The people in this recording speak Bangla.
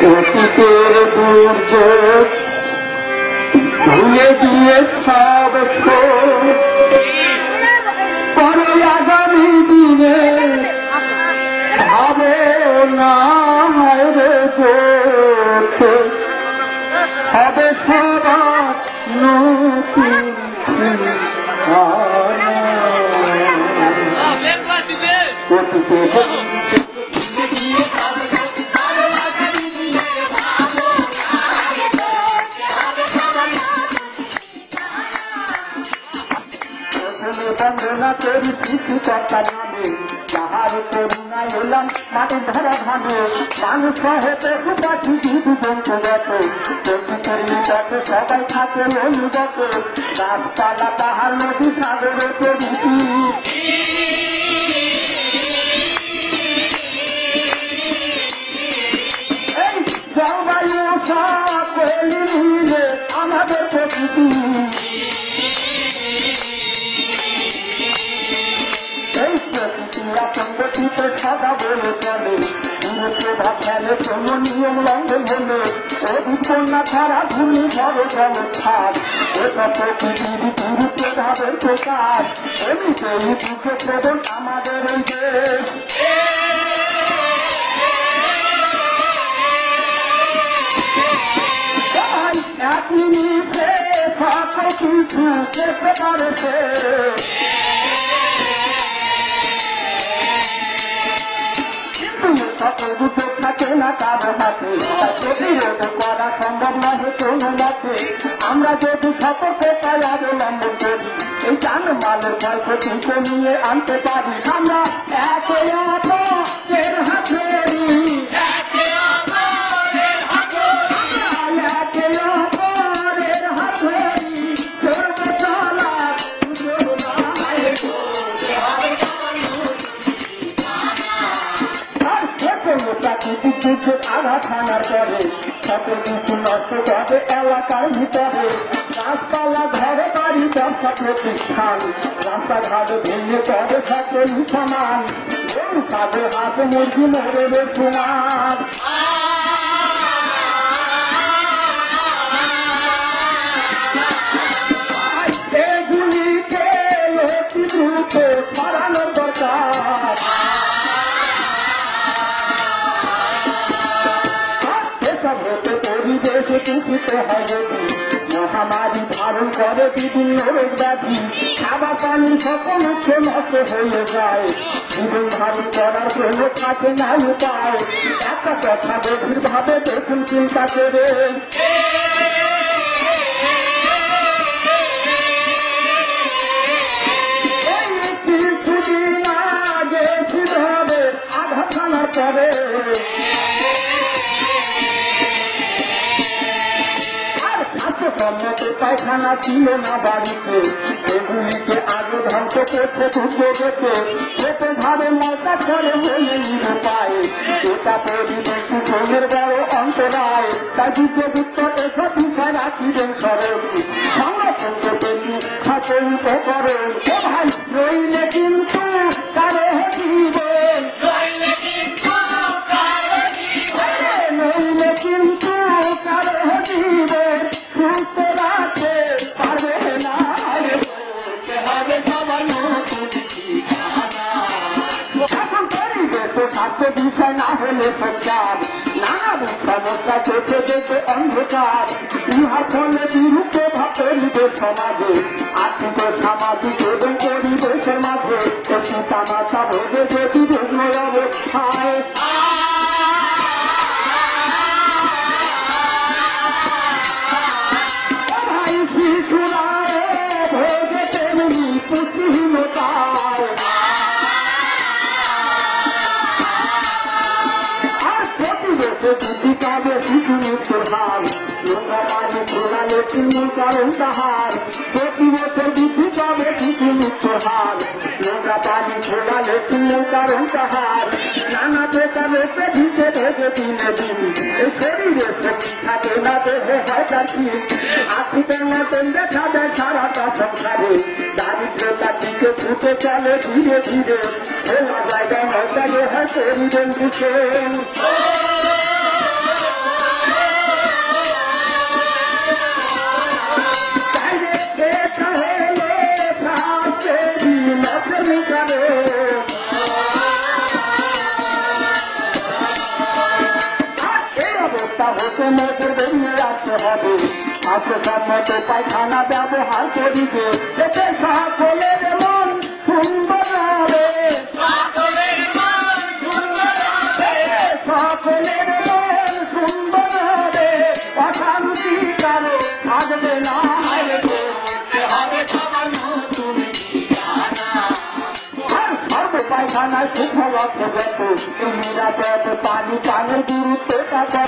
অতীতের দুর্যোগ ভুলে দিয়ে সব পরে আগামী দিনে ভাবে না রে করতে হবে সবার নতুন বন্দনা করি সৃষ্টিকর্তা নামে যাহার করুণায় এলাম মাটি ধরা ধানে মানুষ হতে পাখি জীবজন্তু গত প্রকৃতির নিকটে সবাই থাকে অনুগত গাছপালা পাহাড় নদী সাগরে প্রভৃতি এই জলবায়ু সকলে মিলে আমাদের প্রকৃতি সংগঠিত সাদা বলে চলে প্রভাব ফেলে কোন নিয়ম লঙ্ঘন হলে অভিজ্ঞতা ছাড়া ভূমি ঘরে চলে ছাড় এটা প্রকৃতির প্রভাবের প্রকাশ এমনিতেই দুঃখে প্রবণ আমাদের এই দেশ এক মিনিটে সকল কিছু চেষ্টা করেছে সকল দুটো থাকে না কারো হাতে প্রতিরোধ করা সম্ভব নয় কোনো মতে আমরা যদি সতর্কতায় অবলম্বন করি এই জানমালের ক্ষয়ক্ষতি কমিয়ে আনতে পারি আমরা একে অপরের হাতে আঘাত হানার পরে সকল কিছু নষ্ট করে এলাকার ভিতরে গাছপালা ঘরে বাড়ি ব্যবসা প্রতিষ্ঠান রাস্তাঘাটে ভেঙে পড়ে সকল সমান গরু কাজে হাতে মুরগি মরে বেশিনার এগুলিকে অতি দ্রুত সরানোর দরকার পরিবেশে দূষিত হয় মহামারী ধারণ করে বিভিন্ন রোগ ব্যাধি খাবার পানি সকল উঠে নষ্ট হয়ে যায় জীবন ধারণ করার জন্য থাকে না উপায় একটা কথা গভীর ভাবে দেখুন চিন্তা করে কিছুদিন আগে কিভাবে আঘাত হানার পরে সম্মত পায়খানা ছিল না বাড়িতে সেগুলিকে আগে ধ্বংস করতে দুর্যোগেতে খেতে ধারে মশা করে হয়ে নিতে পায় এটা পরিবেশ দূষণের বড় অন্তরায় তাই যুদ্ধযুক্ত এসব বিষয় রাখিবেন স্মরণ সংরক্ষণ করতে সচলিত করেন ভাই রইলে কিন্তু কারো জীবন নইলে কিন্তু কারো জীবন সুস্থ রাখতে পারবে না হবে সবার এখন পরিবেশ স্বাস্থ্য বিষয় না হলে সরকার নানাবিধ সমস্যা চোখে দেখে অন্ধকার ইহার ফলে বিরূপ প্রভাব পরিবেশ সমাজে আর্থিক সামাজিক এবং পরিবেশের মাঝে একটি তামাশা ভোগে যদি রুগ্ন অবস্থায় পুষ্টিহীনতায় আর প্রতিবেশে বৃদ্ধি পাবে শিশু মৃত্যুর হার নোংরা পানি ঘোরালে মূল কারণ তাহার প্রতিবেশে বৃদ্ধি পাবে শিশু মৃত্যুর হার নোংরা পানি ঘোরালে মূল কারণ তাহার নানা প্রকার রোগে ভিজে ভেজে দিনে দিন এই শরীরে শক্তি থাকে না দেহে হয় তার দিন আশিতের মতন দেখা যায় সারাটা সংসারে দারিদ্রতা দিকে ছুটে চলে ধীরে ধীরে খোলা জায়গায় হয়তো হয় পরিবেশ দূষণ বাসা হতে মোদের বেরিয়ে আসতে হবে স্বাস্থ্যসম্মত পায়খানা ব্যবহার করিবে এতে সকলের মন সুন্দর হবে সকলের মন সুন্দর হবে অশান্তি কারো থাকবে না পায়খানায় সুফল নিরাপদ পানি পানের গুরুত্বটা